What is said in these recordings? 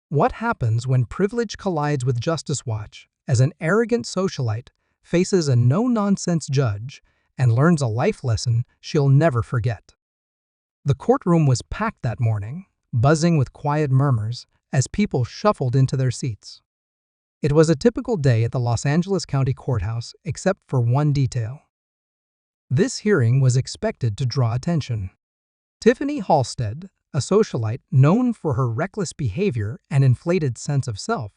What happens when privilege collides with justice? Watch as an arrogant socialite faces a no-nonsense judge and learns a life lesson she'll never forget. The courtroom was packed that morning, buzzing with quiet murmurs as people shuffled into their seats. It was a typical day at the Los Angeles County Courthouse, except for one detail. This hearing was expected to draw attention. Tiffany Halstead, a socialite known for her reckless behavior and inflated sense of self,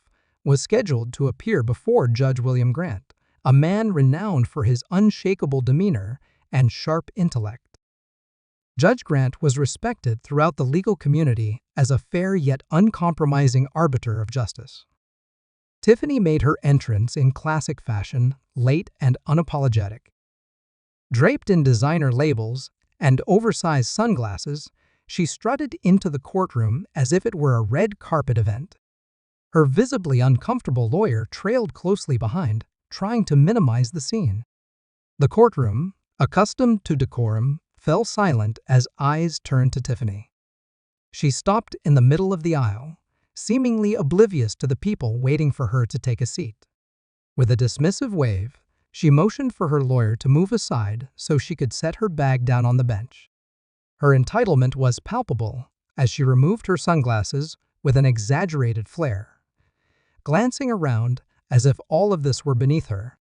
was scheduled to appear before Judge William Grant, a man renowned for his unshakable demeanor and sharp intellect. Judge Grant was respected throughout the legal community as a fair yet uncompromising arbiter of justice. Tiffany made her entrance in classic fashion, late and unapologetic. Draped in designer labels and oversized sunglasses, she strutted into the courtroom as if it were a red carpet event. Her visibly uncomfortable lawyer trailed closely behind, trying to minimize the scene. The courtroom, accustomed to decorum, fell silent as eyes turned to Tiffany. She stopped in the middle of the aisle, seemingly oblivious to the people waiting for her to take a seat. With a dismissive wave, she motioned for her lawyer to move aside so she could set her bag down on the bench. Her entitlement was palpable as she removed her sunglasses with an exaggerated flair, glancing around as if all of this were beneath her.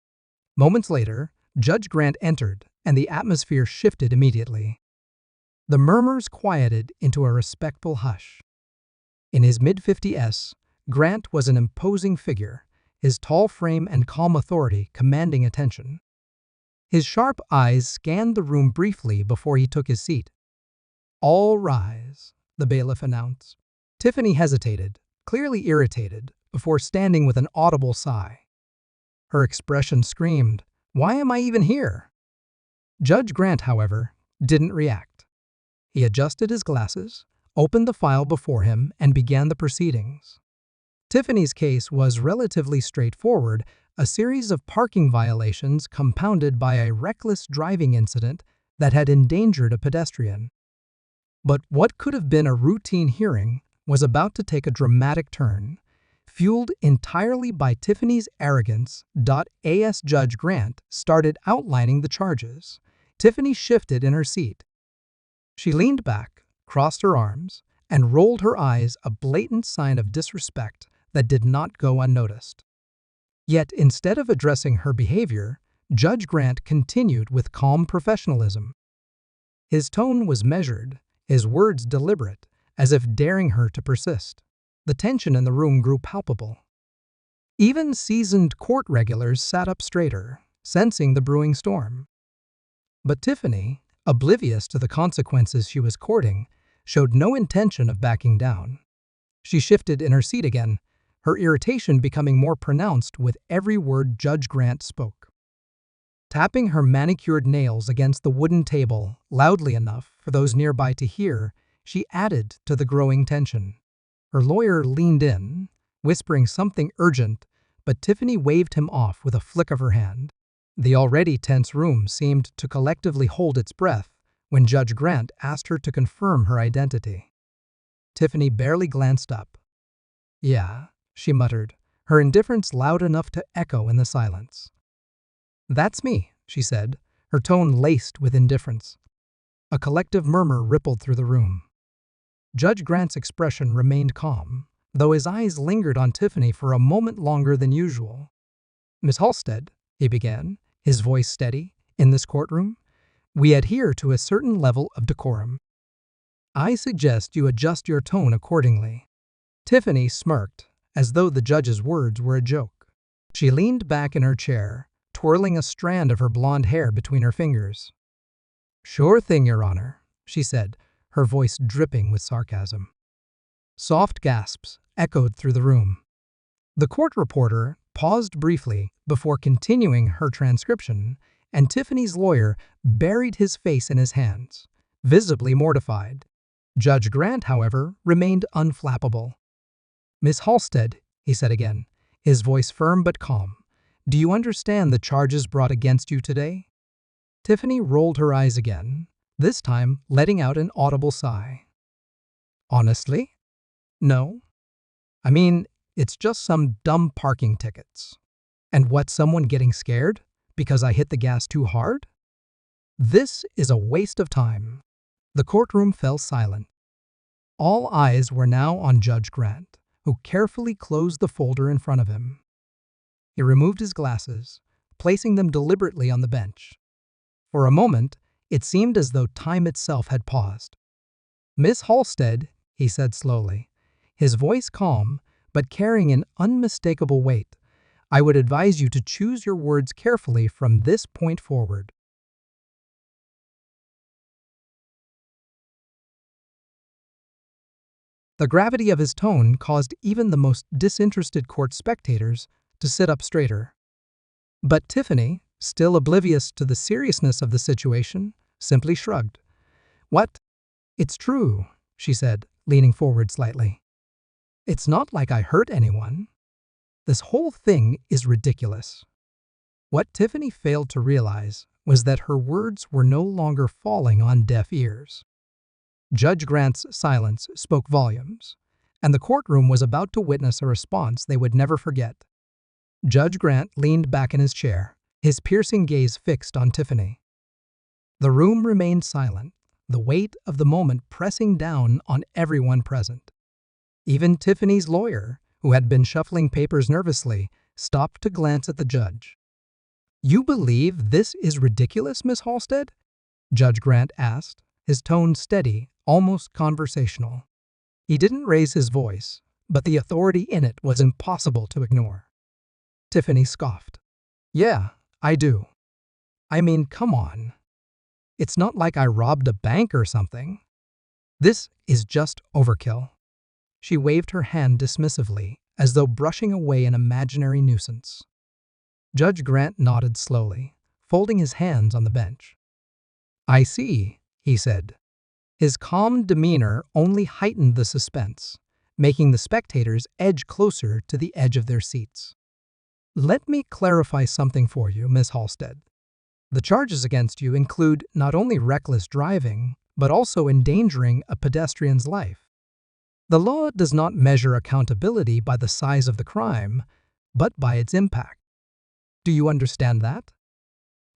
Moments later, Judge Grant entered, and the atmosphere shifted immediately. The murmurs quieted into a respectful hush. In his mid-50s, Grant was an imposing figure, his tall frame and calm authority commanding attention. His sharp eyes scanned the room briefly before he took his seat. "All rise," the bailiff announced. Tiffany hesitated, clearly irritated, before standing with an audible sigh. Her expression screamed, "Why am I even here?" Judge Grant, however, didn't react. He adjusted his glasses, opened the file before him, and began the proceedings. Tiffany's case was relatively straightforward, a series of parking violations compounded by a reckless driving incident that had endangered a pedestrian. But what could have been a routine hearing was about to take a dramatic turn. Fueled entirely by Tiffany's arrogance, as Judge Grant started outlining the charges, Tiffany shifted in her seat. She leaned back, crossed her arms, and rolled her eyes, a blatant sign of disrespect that did not go unnoticed. Yet instead of addressing her behavior, Judge Grant continued with calm professionalism. His tone was measured, his words deliberate, as if daring her to persist. The tension in the room grew palpable. Even seasoned court regulars sat up straighter, sensing the brewing storm. But Tiffany, oblivious to the consequences she was courting, showed no intention of backing down. She shifted in her seat again, her irritation becoming more pronounced with every word Judge Grant spoke. Tapping her manicured nails against the wooden table loudly enough for those nearby to hear, she added to the growing tension. Her lawyer leaned in, whispering something urgent, but Tiffany waved him off with a flick of her hand. The already tense room seemed to collectively hold its breath when Judge Grant asked her to confirm her identity. Tiffany barely glanced up. "Yeah," she muttered, her indifference loud enough to echo in the silence. "That's me," she said, her tone laced with indifference. A collective murmur rippled through the room. Judge Grant's expression remained calm, though his eyes lingered on Tiffany for a moment longer than usual. "Miss Halstead," he began, his voice steady, "in this courtroom, we adhere to a certain level of decorum. I suggest you adjust your tone accordingly." Tiffany smirked, as though the judge's words were a joke. She leaned back in her chair, twirling a strand of her blonde hair between her fingers. "Sure thing, Your Honor," she said, her voice dripping with sarcasm. Soft gasps echoed through the room. The court reporter paused briefly before continuing her transcription, and Tiffany's lawyer buried his face in his hands, visibly mortified. Judge Grant, however, remained unflappable. "Miss Halstead," he said again, his voice firm but calm, "do you understand the charges brought against you today?" Tiffany rolled her eyes again, this time letting out an audible sigh. "Honestly? No. I mean, it's just some dumb parking tickets. And what, someone getting scared because I hit the gas too hard? This is a waste of time. The courtroom fell silent. All eyes were now on Judge Grant, who carefully closed the folder in front of him. He removed his glasses, placing them deliberately on the bench. For a moment, it seemed as though time itself had paused. "Miss Halstead," he said slowly, his voice calm but carrying an unmistakable weight, "I would advise you to choose your words carefully from this point forward." The gravity of his tone caused even the most disinterested court spectators to sit up straighter. But Tiffany, still oblivious to the seriousness of the situation, simply shrugged. "What? It's true," she said, leaning forward slightly. "It's not like I hurt anyone. This whole thing is ridiculous." What Tiffany failed to realize was that her words were no longer falling on deaf ears. Judge Grant's silence spoke volumes, and the courtroom was about to witness a response they would never forget. Judge Grant leaned back in his chair, his piercing gaze fixed on Tiffany. The room remained silent, the weight of the moment pressing down on everyone present. Even Tiffany's lawyer, who had been shuffling papers nervously, stopped to glance at the judge. "You believe this is ridiculous, Miss Halstead?" Judge Grant asked, his tone steady, almost conversational. He didn't raise his voice, but the authority in it was impossible to ignore. Tiffany scoffed. "Yeah, I do. I mean, come on. It's not like I robbed a bank or something. This is just overkill." She waved her hand dismissively, as though brushing away an imaginary nuisance. Judge Grant nodded slowly, folding his hands on the bench. "I see," he said. His calm demeanor only heightened the suspense, making the spectators edge closer to the edge of their seats. "Let me clarify something for you, Miss Halstead. The charges against you include not only reckless driving, but also endangering a pedestrian's life. The law does not measure accountability by the size of the crime, but by its impact. Do you understand that?"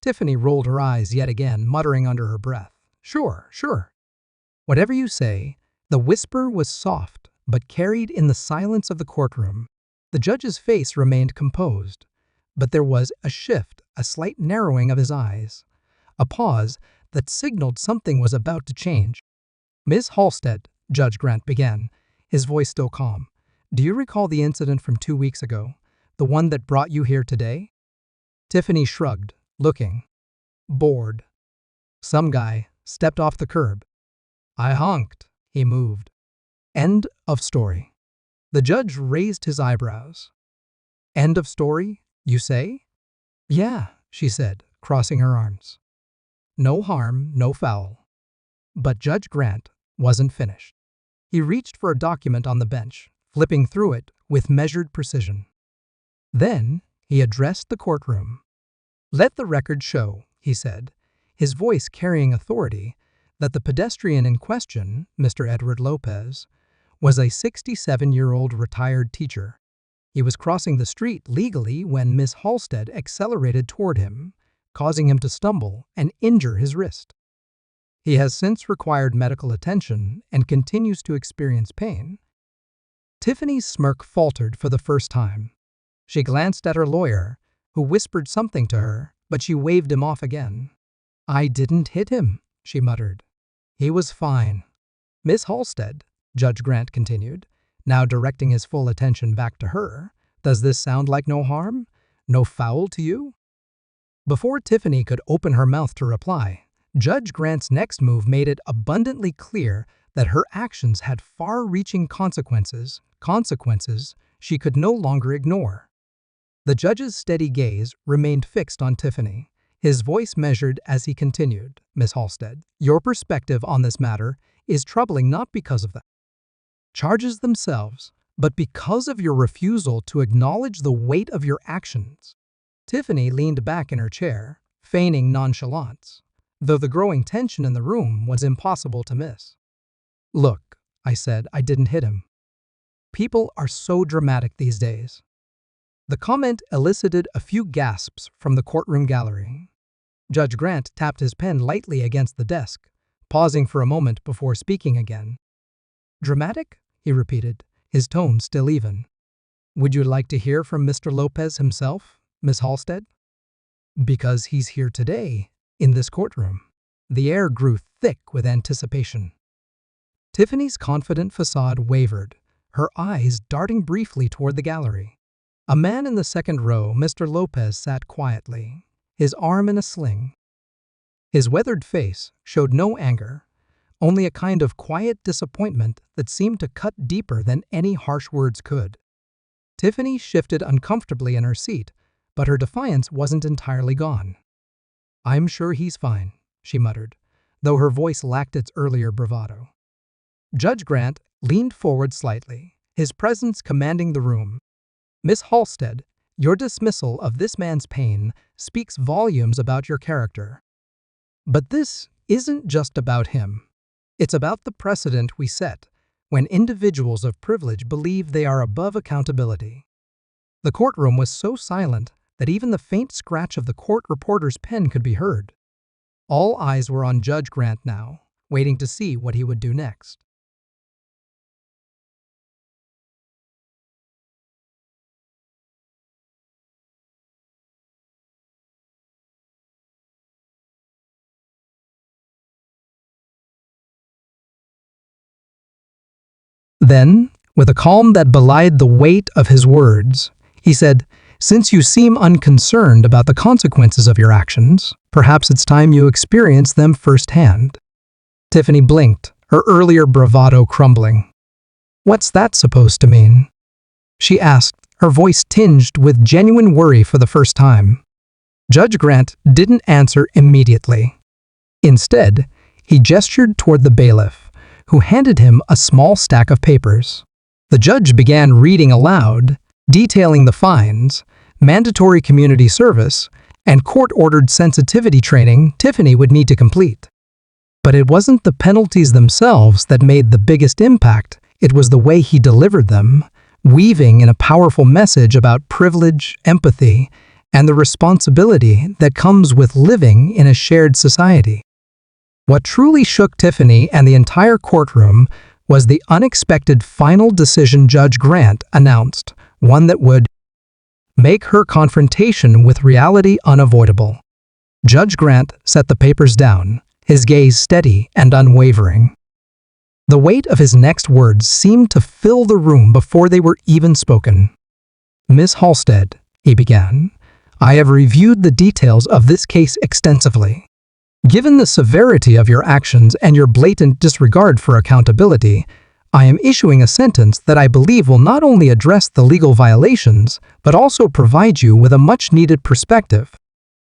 Tiffany rolled her eyes yet again, muttering under her breath, "Sure, sure." "Whatever you say." The whisper was soft, but carried in the silence of the courtroom. The judge's face remained composed, but there was a shift, a slight narrowing of his eyes, a pause that signaled something was about to change. "Miss Halstead," Judge Grant began, his voice still calm, "do you recall the incident from 2 weeks ago, the one that brought you here today?" Tiffany shrugged, looking bored. "Some guy stepped off the curb. I honked. He moved. End of story." The judge raised his eyebrows. "End of story, you say?" "Yeah," she said, crossing her arms. "No harm, no foul." But Judge Grant wasn't finished. He reached for a document on the bench, flipping through it with measured precision. Then he addressed the courtroom. "Let the record show," he said, his voice carrying authority, that the pedestrian in question, Mr. Edward Lopez, was a 67-year-old retired teacher. He was crossing the street legally when Miss Halstead accelerated toward him, causing him to stumble and injure his wrist. He has since required medical attention and continues to experience pain. Tiffany's smirk faltered for the first time. She glanced at her lawyer, who whispered something to her, but she waved him off again. "I didn't hit him," she muttered. "He was fine." "Miss Halstead," Judge Grant continued, now directing his full attention back to her, "does this sound like no harm, no foul to you?" Before Tiffany could open her mouth to reply, Judge Grant's next move made it abundantly clear that her actions had far-reaching consequences she could no longer ignore. The judge's steady gaze remained fixed on Tiffany, his voice measured as he continued, "Miss Halstead, your perspective on this matter is troubling not because of the charges themselves, but because of your refusal to acknowledge the weight of your actions." Tiffany leaned back in her chair, feigning nonchalance, though the growing tension in the room was impossible to miss. "Look," I said, "I didn't hit him." People are so dramatic these days. The comment elicited a few gasps from the courtroom gallery. Judge Grant tapped his pen lightly against the desk, pausing for a moment before speaking again. "Dramatic?" he repeated, his tone still even. "Would you like to hear from Mr. Lopez himself, Miss Halstead?" "Because he's here today, in this courtroom." The air grew thick with anticipation. Tiffany's confident facade wavered, her eyes darting briefly toward the gallery. A man in the second row, Mr. Lopez, sat quietly, his arm in a sling. His weathered face showed no anger, only a kind of quiet disappointment that seemed to cut deeper than any harsh words could. Tiffany shifted uncomfortably in her seat, but her defiance wasn't entirely gone. "I'm sure he's fine," she muttered, though her voice lacked its earlier bravado. Judge Grant leaned forward slightly, his presence commanding the room. "Miss Halstead, your dismissal of this man's pain speaks volumes about your character. But this isn't just about him. It's about the precedent we set when individuals of privilege believe they are above accountability." The courtroom was so silent that even the faint scratch of the court reporter's pen could be heard. All eyes were on Judge Grant now, waiting to see what he would do next. Then, with a calm that belied the weight of his words, he said, "Since you seem unconcerned about the consequences of your actions, perhaps it's time you experience them firsthand." Tiffany blinked, her earlier bravado crumbling. "What's that supposed to mean?" she asked, her voice tinged with genuine worry for the first time. Judge Grant didn't answer immediately. Instead, he gestured toward the bailiff, who handed him a small stack of papers. The judge began reading aloud, detailing the fines, mandatory community service, and court-ordered sensitivity training Tiffany would need to complete. But it wasn't the penalties themselves that made the biggest impact, it was the way he delivered them, weaving in a powerful message about privilege, empathy, and the responsibility that comes with living in a shared society. What truly shook Tiffany and the entire courtroom was the unexpected final decision Judge Grant announced, one that would make her confrontation with reality unavoidable. Judge Grant set the papers down, his gaze steady and unwavering. The weight of his next words seemed to fill the room before they were even spoken. "Miss Halstead," he began, "I have reviewed the details of this case extensively. Given the severity of your actions and your blatant disregard for accountability, I am issuing a sentence that I believe will not only address the legal violations, but also provide you with a much-needed perspective."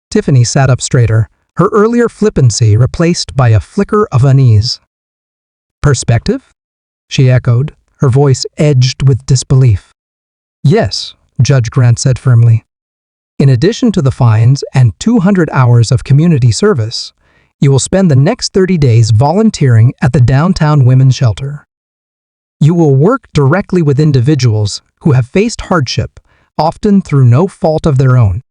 Tiffany sat up straighter, her earlier flippancy replaced by a flicker of unease. "Perspective?" she echoed, her voice edged with disbelief. "Yes," Judge Grant said firmly. "In addition to the fines and 200 hours of community service, you will spend the next 30 days volunteering at the downtown women's shelter. You will work directly with individuals who have faced hardship, often through no fault of their own.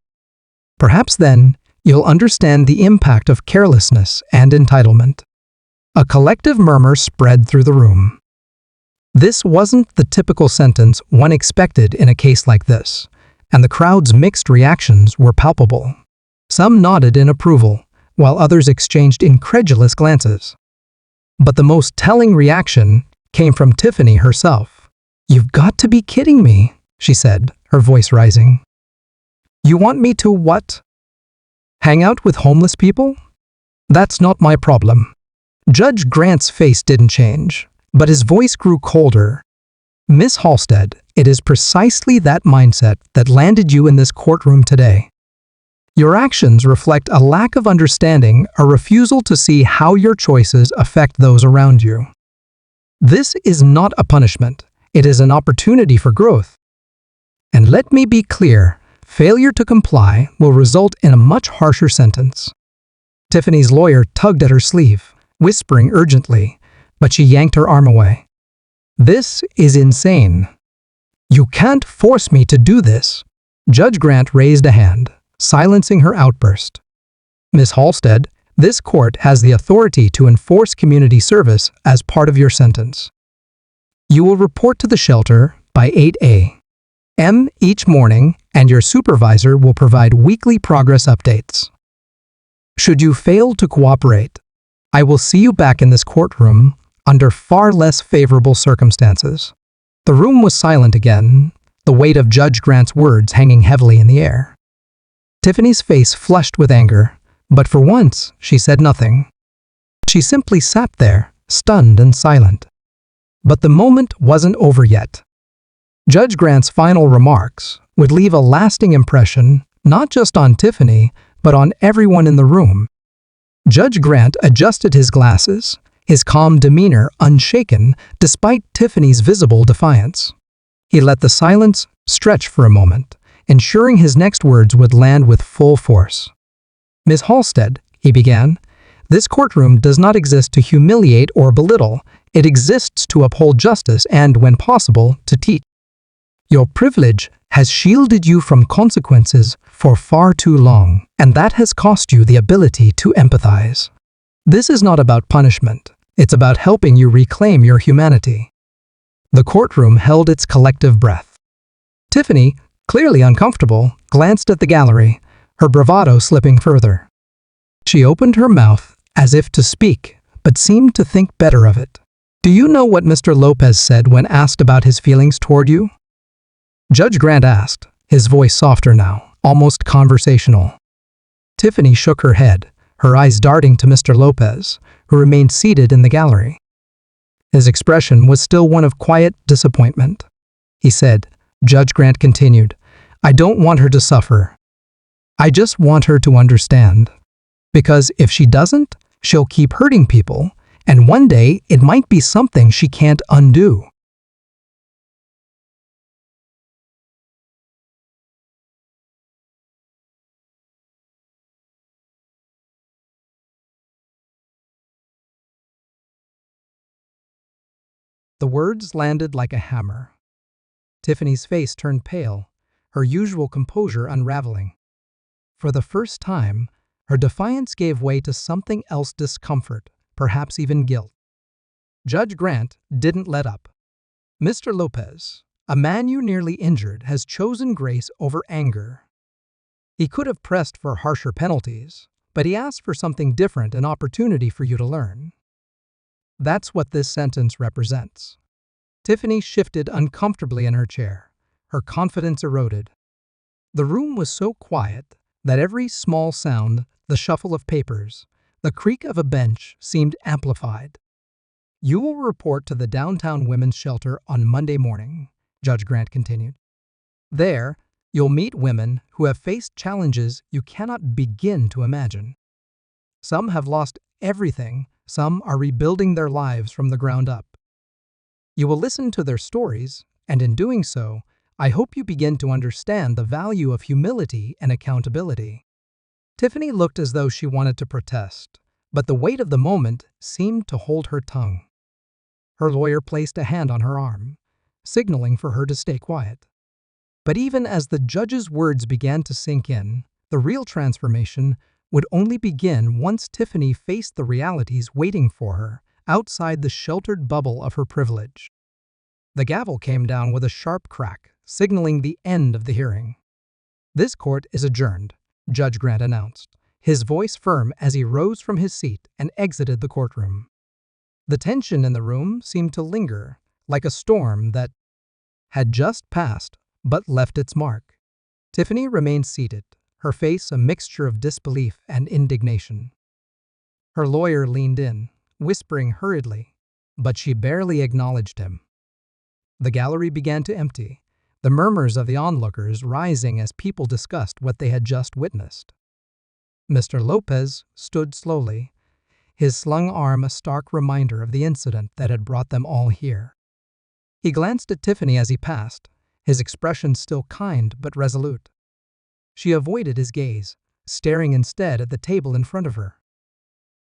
Perhaps then, you'll understand the impact of carelessness and entitlement." A collective murmur spread through the room. This wasn't the typical sentence one expected in a case like this, and the crowd's mixed reactions were palpable. Some nodded in approval, while others exchanged incredulous glances. But the most telling reaction came from Tiffany herself. "You've got to be kidding me," she said, her voice rising. "You want me to what? Hang out with homeless people? That's not my problem." Judge Grant's face didn't change, but his voice grew colder. "Miss Halstead, it is precisely that mindset that landed you in this courtroom today. Your actions reflect a lack of understanding, a refusal to see how your choices affect those around you. This is not a punishment, it is an opportunity for growth. And let me be clear, failure to comply will result in a much harsher sentence." Tiffany's lawyer tugged at her sleeve, whispering urgently, but she yanked her arm away. "This is insane. You can't force me to do this." Judge Grant raised a hand, silencing her outburst. "Miss Halstead, this court has the authority to enforce community service as part of your sentence. You will report to the shelter by 8 a.m. each morning, and your supervisor will provide weekly progress updates. Should you fail to cooperate, I will see you back in this courtroom under far less favorable circumstances." The room was silent again, the weight of Judge Grant's words hanging heavily in the air. Tiffany's face flushed with anger, but for once she said nothing. She simply sat there, stunned and silent. But the moment wasn't over yet. Judge Grant's final remarks would leave a lasting impression not just on Tiffany, but on everyone in the room. Judge Grant adjusted his glasses, his calm demeanor unshaken despite Tiffany's visible defiance. He let the silence stretch for a moment, ensuring his next words would land with full force. "Miss Halstead," he began, "this courtroom does not exist to humiliate or belittle. It exists to uphold justice and, when possible, to teach. Your privilege has shielded you from consequences for far too long, and that has cost you the ability to empathize. This is not about punishment. It's about helping you reclaim your humanity." The courtroom held its collective breath. Tiffany, clearly uncomfortable, glanced at the gallery, her bravado slipping further. She opened her mouth as if to speak, but seemed to think better of it. "Do you know what Mr. Lopez said when asked about his feelings toward you?" Judge Grant asked, his voice softer now, almost conversational. Tiffany shook her head, her eyes darting to Mr. Lopez, who remained seated in the gallery. His expression was still one of quiet disappointment. He said, Judge Grant continued, "I don't want her to suffer. I just want her to understand. Because if she doesn't, she'll keep hurting people, and one day it might be something she can't undo." The words landed like a hammer. Tiffany's face turned pale, her usual composure unraveling. For the first time, her defiance gave way to something else: discomfort, perhaps even guilt. Judge Grant didn't let up. "Mr. Lopez, a man you nearly injured has chosen grace over anger. He could have pressed for harsher penalties, but he asked for something different, an opportunity for you to learn. That's what this sentence represents." Tiffany shifted uncomfortably in her chair, her confidence eroded. The room was so quiet that every small sound, the shuffle of papers, the creak of a bench, seemed amplified. "You will report to the downtown women's shelter on Monday morning," Judge Grant continued. "There, you'll meet women who have faced challenges you cannot begin to imagine. Some have lost everything, some are rebuilding their lives from the ground up. You will listen to their stories, and in doing so, I hope you begin to understand the value of humility and accountability." Tiffany looked as though she wanted to protest, but the weight of the moment seemed to hold her tongue. Her lawyer placed a hand on her arm, signaling for her to stay quiet. But even as the judge's words began to sink in, the real transformation would only begin once Tiffany faced the realities waiting for her outside the sheltered bubble of her privilege. The gavel came down with a sharp crack, signaling the end of the hearing. "This court is adjourned," Judge Grant announced, his voice firm as he rose from his seat and exited the courtroom. The tension in the room seemed to linger, like a storm that had just passed but left its mark. Tiffany remained seated, her face a mixture of disbelief and indignation. Her lawyer leaned in, whispering hurriedly, but she barely acknowledged him. The gallery began to empty, the murmurs of the onlookers rising as people discussed what they had just witnessed. Mr. Lopez stood slowly, his slung arm a stark reminder of the incident that had brought them all here. He glanced at Tiffany as he passed, his expression still kind but resolute. She avoided his gaze, staring instead at the table in front of her.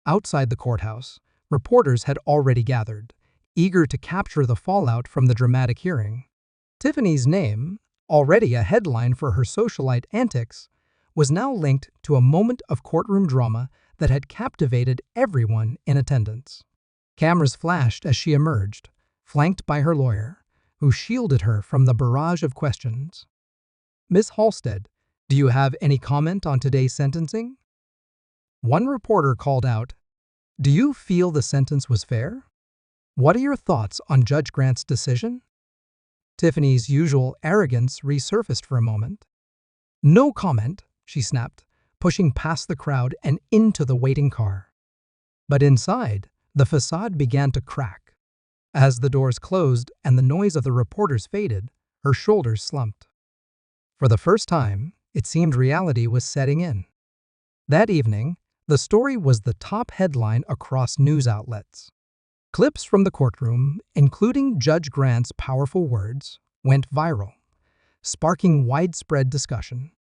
Outside the courthouse, reporters had already gathered, eager to capture the fallout from the dramatic hearing. Tiffany's name, already a headline for her socialite antics, was now linked to a moment of courtroom drama that had captivated everyone in attendance. Cameras flashed as she emerged, flanked by her lawyer, who shielded her from the barrage of questions. "Miss Halstead, do you have any comment on today's sentencing?" One reporter called out, "Do you feel the sentence was fair? What are your thoughts on Judge Grant's decision?" Tiffany's usual arrogance resurfaced for a moment. "No comment," she snapped, pushing past the crowd and into the waiting car. But inside, the facade began to crack. As the doors closed and the noise of the reporters faded, her shoulders slumped. For the first time, it seemed reality was setting in. That evening, the story was the top headline across news outlets. Clips from the courtroom, including Judge Grant's powerful words, went viral, sparking widespread discussion.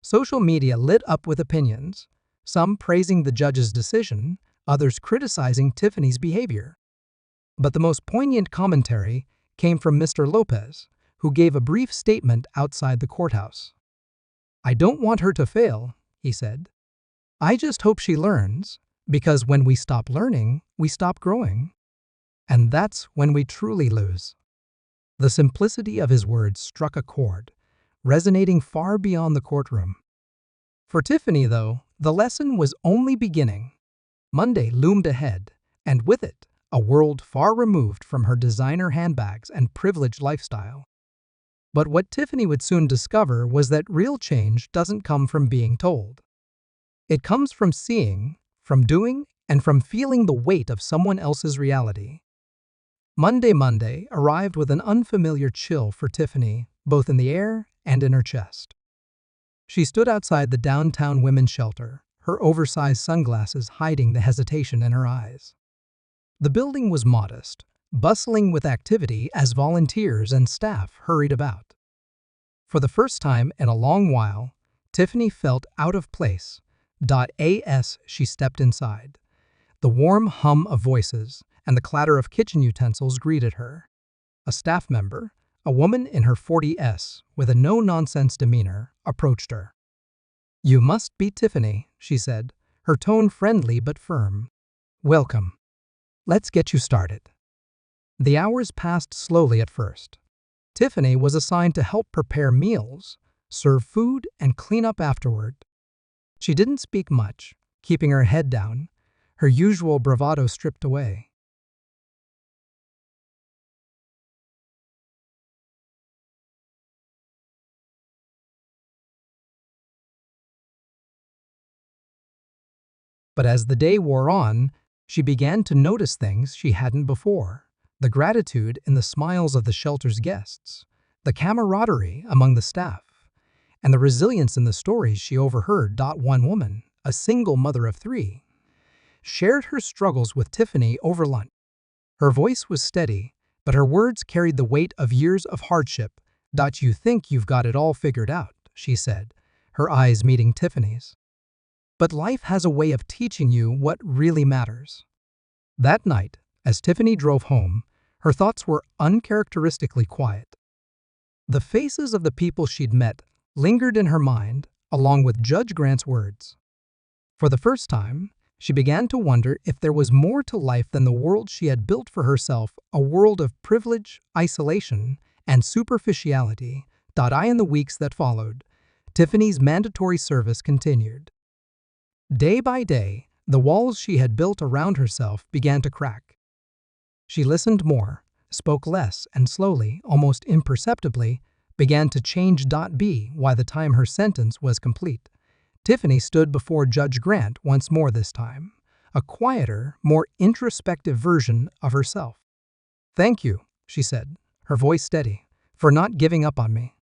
Social media lit up with opinions, some praising the judge's decision, others criticizing Tiffany's behavior. But the most poignant commentary came from Mr. Lopez, who gave a brief statement outside the courthouse. "I don't want her to fail," he said. "I just hope she learns, because when we stop learning, we stop growing. And that's when we truly lose." The simplicity of his words struck a chord, resonating far beyond the courtroom. For Tiffany, though, the lesson was only beginning. Monday loomed ahead, and with it, a world far removed from her designer handbags and privileged lifestyle. But what Tiffany would soon discover was that real change doesn't come from being told. It comes from seeing, from doing, and from feeling the weight of someone else's reality. Monday arrived with an unfamiliar chill for Tiffany, both in the air and in her chest. She stood outside the downtown women's shelter, her oversized sunglasses hiding the hesitation in her eyes. The building was modest, bustling with activity as volunteers and staff hurried about. For the first time in a long while, Tiffany felt out of place. As she stepped inside, the warm hum of voices and the clatter of kitchen utensils greeted her. A staff member, a woman in her 40s with a no-nonsense demeanor, approached her. "You must be Tiffany," she said, her tone friendly but firm. "Welcome. Let's get you started." The hours passed slowly at first. Tiffany was assigned to help prepare meals, serve food, and clean up afterward. She didn't speak much, keeping her head down, her usual bravado stripped away. But as the day wore on, she began to notice things she hadn't before. The gratitude in the smiles of the shelter's guests, the camaraderie among the staff, and the resilience in the stories she overheard. One woman, a single mother of 3, shared her struggles with Tiffany over lunch. Her voice was steady, but her words carried the weight of years of hardship. "You think you've got it all figured out," she said, her eyes meeting Tiffany's. "But life has a way of teaching you what really matters." That night, as Tiffany drove home, her thoughts were uncharacteristically quiet. The faces of the people she'd met lingered in her mind, along with Judge Grant's words. For the first time, she began to wonder if there was more to life than the world she had built for herself, a world of privilege, isolation, and superficiality. In the weeks that followed, Tiffany's mandatory service continued. Day by day, the walls she had built around herself began to crack. She listened more, spoke less, and slowly, almost imperceptibly, began to change. By the time her sentence was complete, Tiffany stood before Judge Grant once more, this time, a quieter, more introspective version of herself. "Thank you," she said, her voice steady, "for not giving up on me."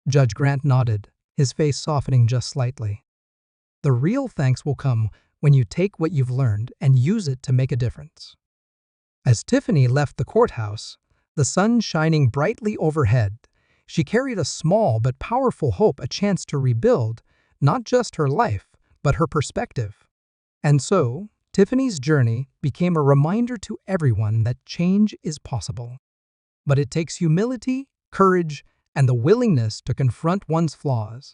Judge Grant nodded, his face softening just slightly. "The real thanks will come when you take what you've learned and use it to make a difference." As Tiffany left the courthouse, the sun shining brightly overhead, she carried a small but powerful hope, a chance to rebuild not just her life, but her perspective. And so, Tiffany's journey became a reminder to everyone that change is possible. But it takes humility, courage, and the willingness to confront one's flaws.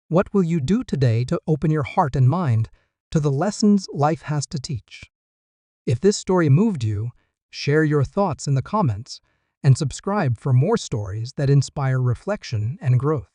What will you do today to open your heart and mind to the lessons life has to teach? If this story moved you, share your thoughts in the comments and subscribe for more stories that inspire reflection and growth.